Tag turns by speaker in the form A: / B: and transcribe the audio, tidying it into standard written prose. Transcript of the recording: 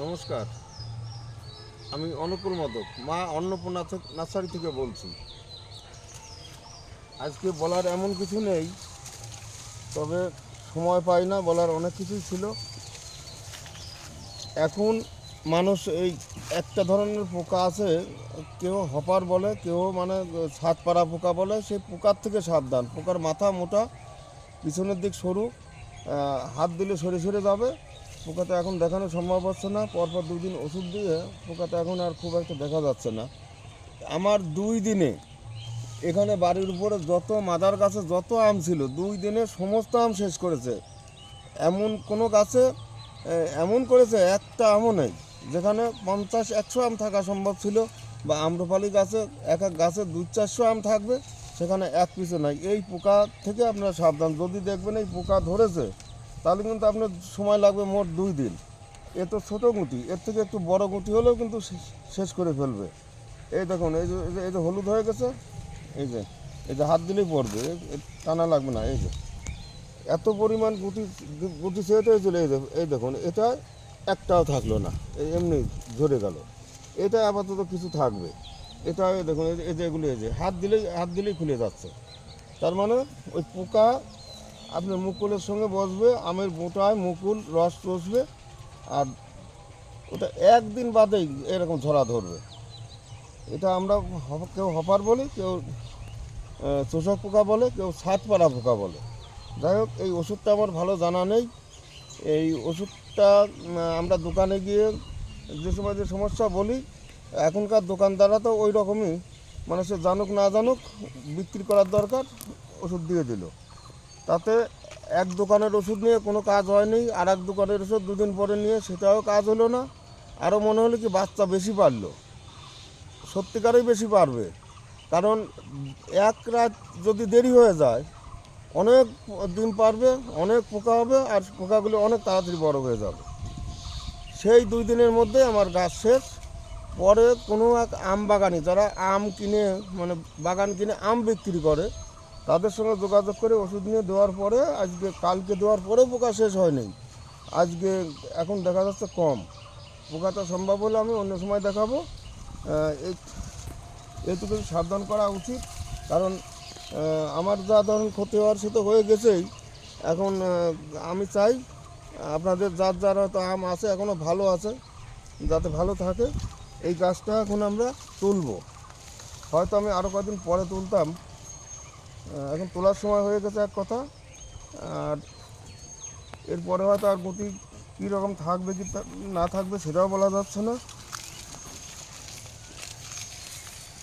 A: নমস্কার, আমি অনুকূল মদক মা অন্নপূর্ণা নার্সারি থেকে বলছি। আজকে বলার এমন কিছু নেই, তবে সময় পাই না, বলার অনেক কিছুই ছিল। এখন মানুষ এই একটা ধরনের পোকা আছে, কেউ হপার বলে, কেউ মানে ছাদ পাড়া পোকা বলে। সেই পোকার থেকে সাবধান। পোকার মাথা মোটা, পিছনের দিক সরু, হাত দিলে সরে সরে যাবে। পোকাটা এখন দেখানো সম্ভব হচ্ছে না, পরপর 2 দিন ওষুধ দিয়ে পোকাটা এখন আর খুব একটা দেখা যাচ্ছে না। আমার 2 দিনে এখানে বাড়ির উপরে যত মাদার গাছে যত আম ছিল, 2 দিনে সমস্ত আম শেষ করেছে। এমন কোনো গাছে এমন করেছে একটা আমও নেই যেখানে 50-100 আম থাকা সম্ভব ছিল, বা আম্রপালি গাছে এক এক গাছে 200-400 আম থাকবে, সেখানে এক পিছু নাই। এই পোকা থেকে আপনারা সাবধান। যদি দেখবেন এই পোকা ধরেছে, তাহলে কিন্তু আপনার সময় লাগবে মোট 2 দিন। এ তো ছোটো গুটি, এর থেকে একটু বড় গুটি হলেও কিন্তু শেষ করে ফেলবে। এই দেখুন, এই যে হলুদ হয়ে গেছে, এই যে এই যে হাত দিলেই পড়বে, টানা লাগবে না। এই যে এত পরিমাণ গুটি গুটি সেট হয়েছিল। এই দেখুন, এটা একটাও থাকলো না, এমনি ঝরে গেল। এটা আপাতত কিছু থাকবে। এটা দেখুন, এই যে এগুলো, এই যে হাত দিলেই খুলে যাচ্ছে। তার মানে ওই পোকা আপনার মুকুলের সঙ্গে বসবে, আমের বোঁটায় মুকুল রস চষবে, আর ওটা একদিন বাদেই এরকম ঝরা ধরবে। এটা আমরা কেউ হপার বলি, কেউ চোষক পোকা বলে, কেউ ছাদ পাড়া পোকা বলে। যাই হোক, এই ওষুধটা আমার ভালো জানা নেই। এই ওষুধটা আমরা দোকানে গিয়ে যে সময় যে সমস্যা বলি, এখনকার দোকানদাররা তো ওই রকমই, মানে সে জানুক না জানুক বিক্রি করার দরকার, ওষুধ দিয়ে দিল। তাতে এক দোকানের ওষুধ নিয়ে কোনো কাজ হয়নি, আর এক দোকানের ওষুধ 2 দিন পরে নিয়ে সেটাও কাজ হলো না। আরও মনে হলো কি বাচ্চা বেশি পারলো। সত্যিকারেই বেশি পারবে, কারণ এক রাত যদি দেরি হয়ে যায়, অনেক ডিম পারবে, অনেক পোকা হবে, আর পোকাগুলো অনেক তাড়াতাড়ি বড় হয়ে যাবে। সেই 2 দিনের মধ্যে আমার গাছ শেষ। পরে কোনো এক আম বাগানি, যারা আম কিনে মানে বাগান কিনে আম বিক্রি করে, তাদের সঙ্গে যোগাযোগ করে ওষুধ নিয়ে দেওয়ার পরে, আজকে কালকে দেওয়ার পরে পোকা শেষ হয়নি। আজকে এখন দেখা যাচ্ছে কম। পোকাটা সম্ভব হলে আমি অন্য সময় দেখাবো। এই এইটুকু সাবধান করা উচিত, কারণ আমার যা ধরুন ক্ষতি হওয়ার সে তো হয়ে গেছেই। এখন আমি চাই আপনাদের যার হয়তো আম আছে, এখনও ভালো আছে, যাতে ভালো থাকে। এই গাছটা এখন আমরা তুলব, হয়তো আমি আরও কদিন পরে তুলতাম, এখন তোলার সময় হয়ে গেছে এক কথা। আর এরপরে হয়তো আর গতি কীরকম থাকবে কি না থাকবে সেটাও বলা যাচ্ছে না।